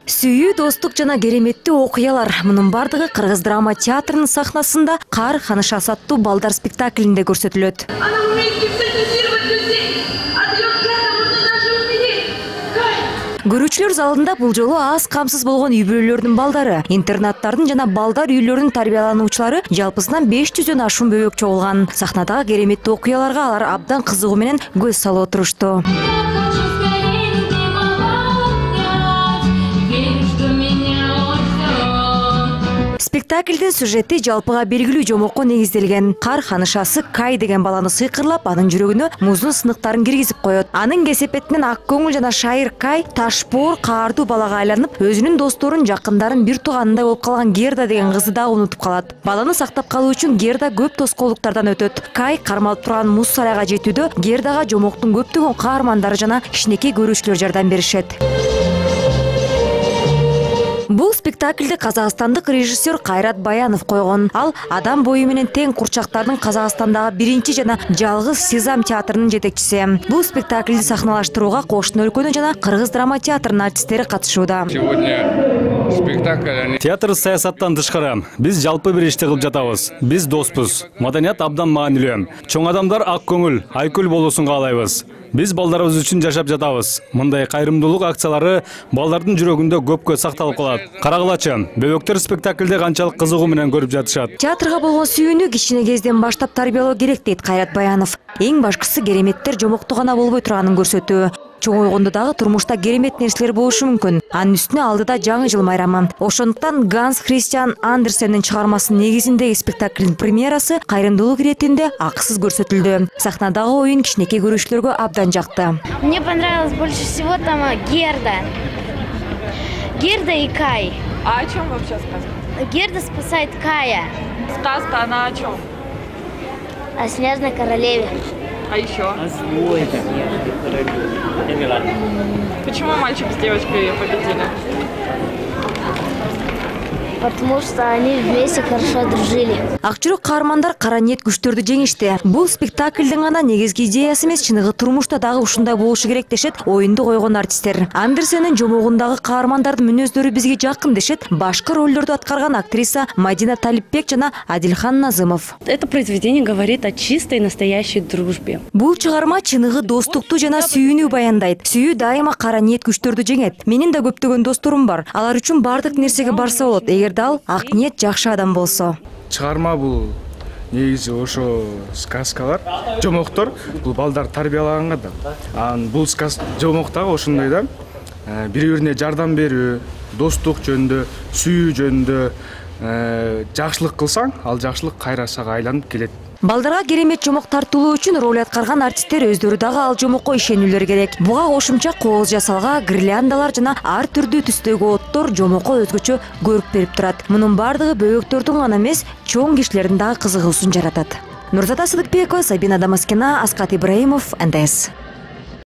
Сүйүү, достук жана кереметтүү окуялар. Мунун бардыгы Кыргыз драма театрынын сахнасында Кар ханышасы аттуу балдар спектаклинде көрсөтүлөт. Көрүүчүлөр залында бул жолу аз камсыз болгон үй бүлөлөрдүн балдары, интернаттардын жана балдар үйлөрүнүн тарбиялануучулары жалпысынан 500дөн ашуун бөбөк чогулган. Сахнадагы кереметтүү окуяларга алар абдан кызыгуу менен көз салып отурушту. Спектаклдин сюжети жалпыга белгилүү жомокко негизделген. Кар ханышасы Кай деген баланы сыйкырлап, анын жүрөгүнө муздун сыныктарын киргизип коет. Анын кесепетинен ак көңүл жана шайыр Кай ташпоор, каардуу балага айланып, өзүнүн досторун, жакындарын бир тууганындай болуп калган Герда деген кызды дагы унутуп калат. Баланы сактап калуу үчүн Герда көп тоскоолдуктардан өтөт. Кай кармалып турган муз сарайга жетүүдө Гердага жомоктун көптөгөн каармандары жана кичинекей көрүүчүлөр жардам беришет. Бул спектакльди казакстандык режиссер Кайрат Баянов койгон. Ал адам бою менен тең курчактардын Казакстандагы биринчи жана жалгыз Сезам театрынын жетекчиси. Бул спектакльди сахналаштырууга Коштун өлкөнүн жана Кыргыз драма театрынын артисттери катышууда. Сегодня спектакль театр саясаттан тышкары. Биз жалпы бир ишти кылып жатабыз. Биз доспуз. Маданият абдан маанилүү. Чоң адамдар ак көңүл, айкүл болуусун каалайбыз. Биз балдарыбыз үчүн жашап жатабыз. Мындай кайрымдуулук акциялары балдардын жүрөгүндө көпкө сакталып калат. Карагылачы, бөбөктөр спектакльде канчалык кызыгуу менен көрүп жатышат. Театрга болгон сүйүүнү кичине кезден баштап тарбиялоо керек дейт Кайрат Баянов. Эң башкысы кереметтер жомокту гана болбой турганын көрсөтүү. Чоң ойгондо дагы турмушта керемет нерселер болушу мүмкүн. Анын үстүнө алдыда жаңы жыл майрамы. Ошондуктан Ганс Христиан Андерсендин чыгармасынын негизиндеги спектаклдин премьерасы кайрымдуулук иретинде акысыз көрсөтүлдү. Сахнадагы оюн кичинекей көрүүчүлөргө абдан жакты. Мне понравилось больше всего там Герда. Герда и Кай. А о чем вообще сказка? Герда спасает Кая. Сказка, она о чем? О снежной королеве. А еще? Почему мальчик с девочкой ее победили? Потому что они вместе хорошо дружили. Акчурок каармандар кара ниет күчтөрдү жеңишти. Бул спектаклдин гана негизги идеясы эмес, чыныгы турмушта дагы ушундай болушу керек дешет оюнду койгон артисттер. Андерсендин жомогундагы каармандардын мүнөздөрү бизге жакын дешет башкы ролдорду аткарган актриса Мадина Талипбек жана Адилхан Назымов. Это произведение говорит о чистой настоящей дружбе. Бул чыгарма чыныгы достукту жана сүйүүнү баяндайт. Сүйүү дайыма кара ниет күчтөрдү жеңет. Менин да көптөгөн досторум бар. Алар үчүн бардык нерсеге барса болот. Дал ак ниет жакшы адам болсо. Чыгарма бул негизи ошо сказкалар, жомоктор бул балдар тарбиялаганга да. Бул жомоктагы ошондой да бири-бирине жардам берүү, достук жөнүндө, сүйүү жөнүндө жакшылык кылсаң, ал жакшылык кайрасага айланып келет. Балдарга керемет жомок тартуулоо үчүн роль аткарган артисттер өздөрү дагы ал жомокко ишенулөрү керек. Буга кошумча кооз жасалга, гирляндалар жана ар түрдүү түстөгү оттор жомокко өзгөчө көрүп берип турат. Мунун бардыгы бөбөктөрдүн гана эмес, чоң кишилердин дагы кызыгуусун жаратат. Нурзата Сыдыкбекова, Сабина Дамаскина, Аскат Ибраимов, НТС.